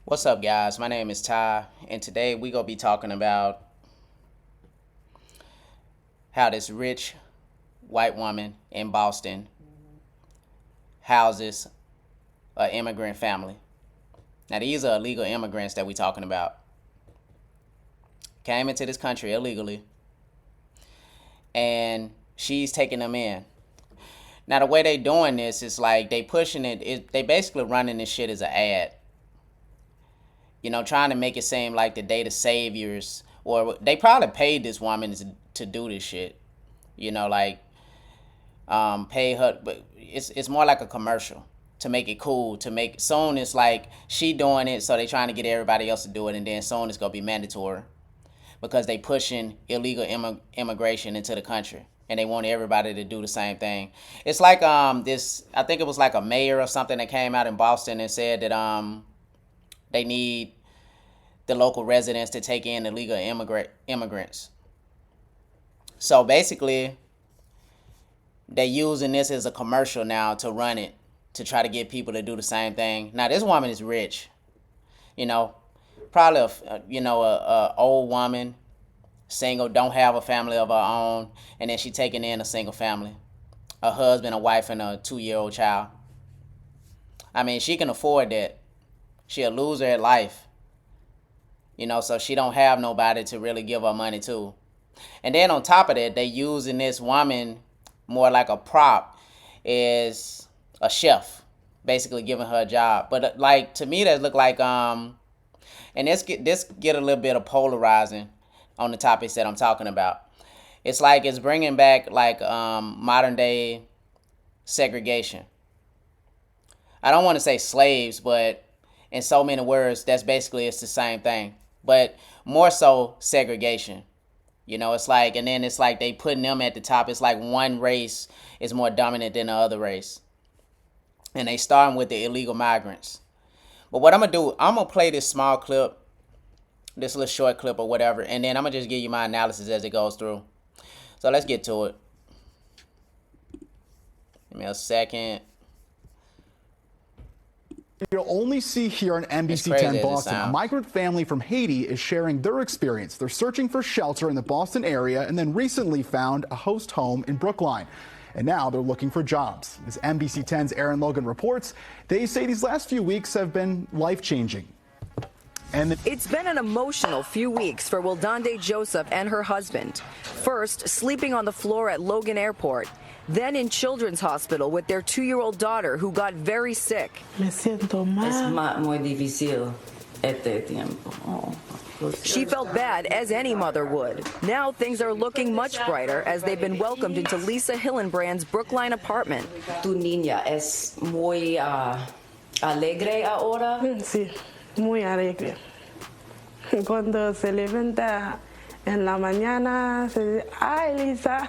What's up, guys? My name is Ty, and today we gonna be talking about how this rich white woman in Boston houses an immigrant family. Now, these are illegal immigrants that we talking about. Came into this country illegally, and she's taking them in. Now, the way they doing this is like they pushing they basically running this shit as an ad. Trying to make it seem like the they the saviors, or they probably paid this woman to do this shit. Like pay her, but it's more like a commercial to make it cool. To make soon it's like she doing it, so they trying to get everybody else to do it, and then soon it's gonna be mandatory because they pushing illegal immigration into the country, and they want everybody to do the same thing. It's like this. I think it was like a mayor or something that came out in Boston and said that they need the local residents to take in illegal immigrants. So basically, they using this as a commercial now to run it, to try to get people to do the same thing. Now, this woman is rich, probably a old woman, single, don't have a family of her own, and then she taking in a single family, a husband, a wife, and a 2-year-old child. I mean, she can afford that. She a loser at life. So she don't have nobody to really give her money to. And then on top of that, they using this woman more like a prop, as a chef, basically giving her a job. But like, to me, that look like and this get a little bit of polarizing on the topics that I'm talking about. It's like it's bringing back like modern day segregation. I don't want to say slaves, but in so many words, that's basically, it's the same thing, but more so segregation. It's like, and then it's like they putting them at the top. It's like one race is more dominant than the other race, and they starting with the illegal migrants. But what I'm gonna do, I'm gonna play this small clip, this little short clip or whatever, and then I'm gonna just give you my analysis as it goes through. So let's get to it. Give me a second. You'll only see here on NBC 10 Boston. A migrant family from Haiti is sharing their experience. They're searching for shelter in the Boston area and then recently found a host home in Brookline. And now they're looking for jobs. As NBC 10's Aaron Logan reports, they say these last few weeks have been life-changing. It's been an emotional few weeks for Wildande Joseph and her husband. First, sleeping on the floor at Logan Airport. Then in Children's Hospital with their 2-year-old daughter who got very sick. Me siento mal. Es muy difícil este tiempo. She felt bad, as any mother would. Now things are looking much brighter as they've been welcomed into Lisa Hillenbrand's Brookline apartment. Tu niña es muy alegre ahora. Sí, muy alegre. Cuando se levanta en la mañana, se dice, ay, Lisa.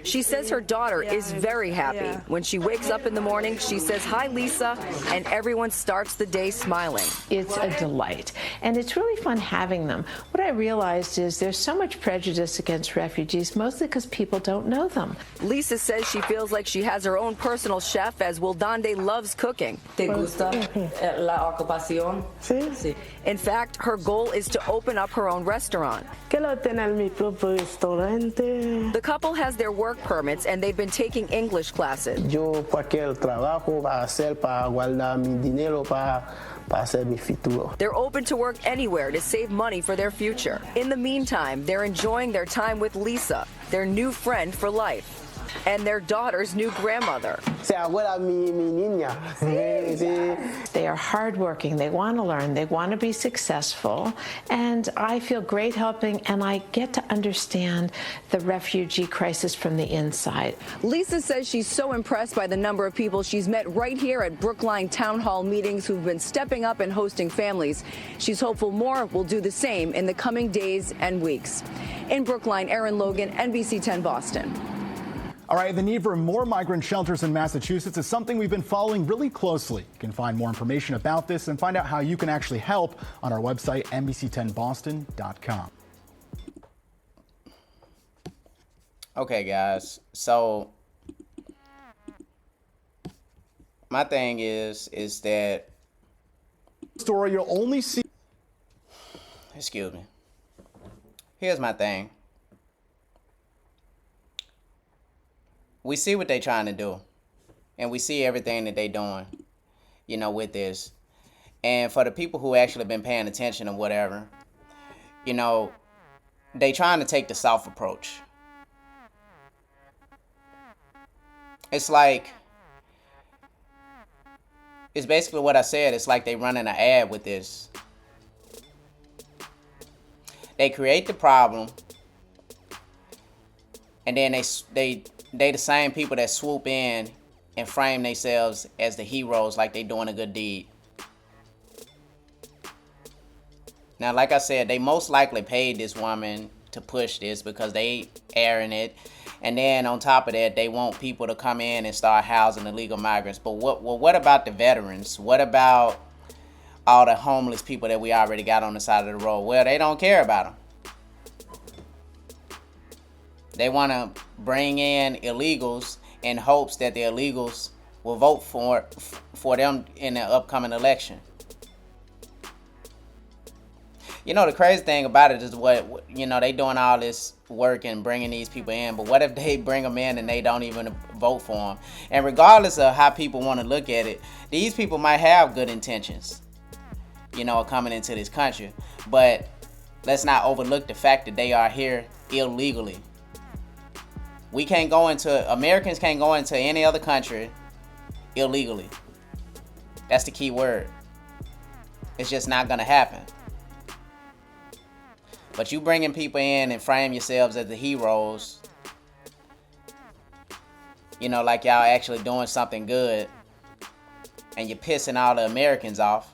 She says her daughter is very happy. When she wakes up in the morning, she says, hi, Lisa, and everyone starts the day smiling. It's a delight, and it's really fun having them. What I realized is there's so much prejudice against refugees, mostly because people don't know them. Lisa says she feels like she has her own personal chef, as Wildande loves cooking. ¿Te gusta la ocupación? Sí. Sí. In fact, her goal is to open up her own restaurant. Quiero tener mi propio restaurante. The couple has their work permits and they've been taking English classes. Yo cualquier trabajo va a hacer para guardar mi dinero para hacer mi futuro. They're open to work anywhere to save money for their future. In the meantime, they're enjoying their time with Lisa, their new friend for life, and their daughter's new grandmother. Se abuela mi niña. They are hardworking, they want to learn, they want to be successful, and I feel great helping, and I get to understand the refugee crisis from the inside. Lisa says she's so impressed by the number of people she's met right here at Brookline Town Hall meetings who've been stepping up and hosting families. She's hopeful more will do the same in the coming days and weeks. In Brookline, Aaron Logan, NBC 10 Boston. All right, the need for more migrant shelters in Massachusetts is something we've been following really closely. You can find more information about this and find out how you can actually help on our website, NBC10Boston.com. Okay, guys. So my thing is that Story you'll only see. Excuse me. Here's my thing. We see what they trying to do, and we see everything that they doing, you know, with this. And for the people who actually been paying attention or whatever, you know, they trying to take the soft approach. It's like, it's basically what I said. It's like they running an ad with this. They create the problem, and then they the same people that swoop in and frame themselves as the heroes, like they doing a good deed. Now, like I said, they most likely paid this woman to push this because they airing it. And then on top of that, they want people to come in and start housing illegal migrants. But what about the veterans? What about all the homeless people that we already got on the side of the road? Well, they don't care about them. They want to bring in illegals in hopes that the illegals will vote for them in the upcoming election. You know, the crazy thing about it is they doing all this work and bringing these people in, but what if they bring them in and they don't even vote for them? And regardless of how people want to look at it, these people might have good intentions, you know, coming into this country. But let's not overlook the fact that they are here illegally. Americans can't go into any other country illegally. That's the key word. It's just not going to happen. But you bringing people in and frame yourselves as the heroes, you know, like y'all actually doing something good, and you're pissing all the Americans off.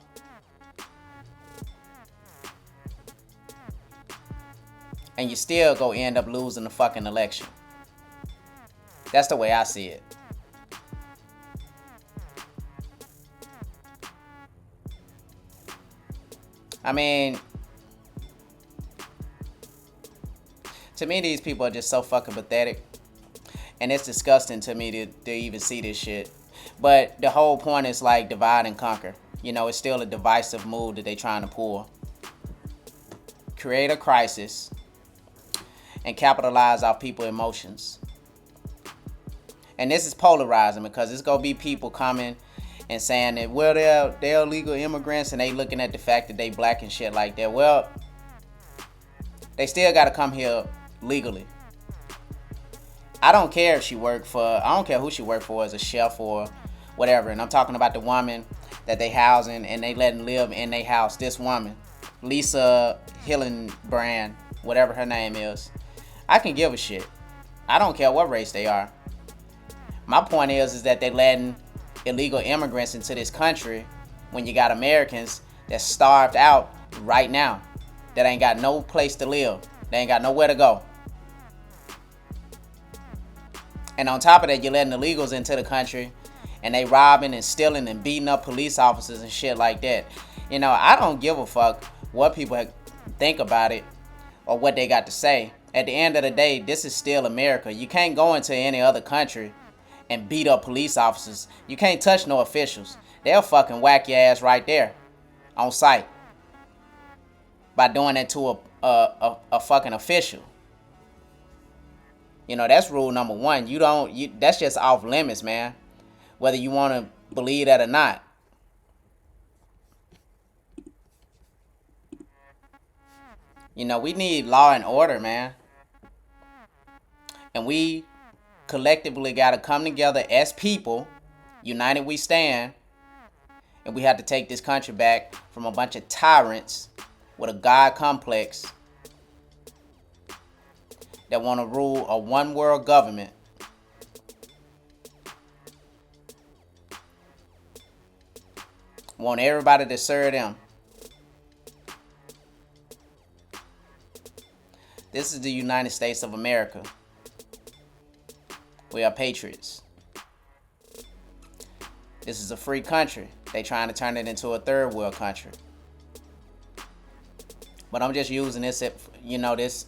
And you still go end up losing the fucking election. That's the way I see it. I mean, to me, these people are just so fucking pathetic. And it's disgusting to me to even see this shit. But the whole point is like divide and conquer. You know, it's still a divisive move that they trying to pull. Create a crisis and capitalize off people's emotions. And this is polarizing because it's going to be people coming and saying that, well, they're illegal immigrants and they looking at the fact that they black and shit like that. Well, they still got to come here legally. I don't care if I don't care who she worked for as a chef or whatever. And I'm talking about the woman that they housing and they letting live in their house. This woman, Lisa Hillenbrand, whatever her name is. I can give a shit. I don't care what race they are. My point is that they letting illegal immigrants into this country when you got Americans that's starved out right now, that ain't got no place to live. They ain't got nowhere to go. And on top of that, you're letting illegals into the country and they robbing and stealing and beating up police officers and shit like that. You know, I don't give a fuck what people think about it or what they got to say. At the end of the day, this is still America. You can't go into any other country and beat up police officers. You can't touch no officials. They'll fucking whack your ass right there on sight by doing that to a fucking official. You know, that's rule number one. That's just off limits, man. Whether you want to believe that or not. You know, we need law and order, man. And we collectively got to come together as people. United we stand. And we have to take this country back from a bunch of tyrants with a God complex that want to rule a one world government. Want everybody to serve them. This is the United States of America. We are patriots. This is a free country. They trying to turn it into a third world country. But I'm just using this, you know, this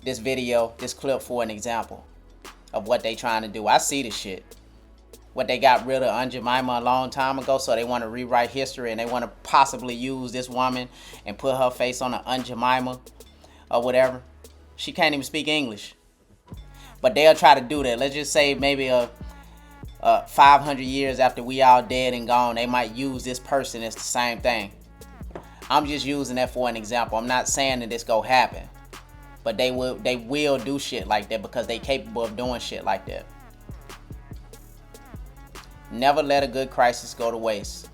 video, this clip for an example of what they trying to do. I see this shit. what they got rid of Aunt Jemima a long time ago, so they want to rewrite history and they want to possibly use this woman and put her face on an Aunt Jemima or whatever. She can't even speak English. But they'll try to do that. Let's just say maybe 500 years after we all dead and gone, they might use this person as the same thing. I'm just using that for an example. I'm not saying that this go happen. But they will do shit like that because they capable of doing shit like that. Never let a good crisis go to waste.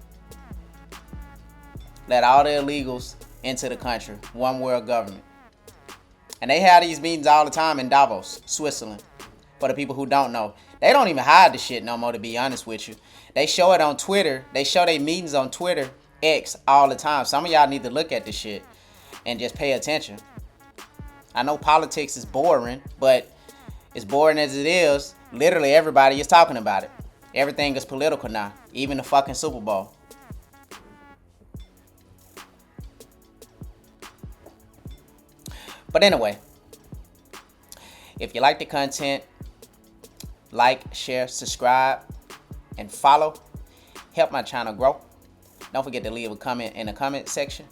Let all the illegals into the country. One world government. And they have these meetings all the time in Davos, Switzerland. For the people who don't know. They don't even hide the shit no more, to be honest with you. They show it on Twitter. They show their meetings on Twitter, X, all the time. Some of y'all need to look at this shit and just pay attention. I know politics is boring, but as boring as it is, literally everybody is talking about it. Everything is political now, even the fucking Super Bowl. But anyway, if you like the content, like, share, subscribe, and follow. Help my channel grow. Don't forget to leave a comment in the comment section.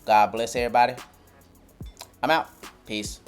God bless everybody. I'm out. Peace.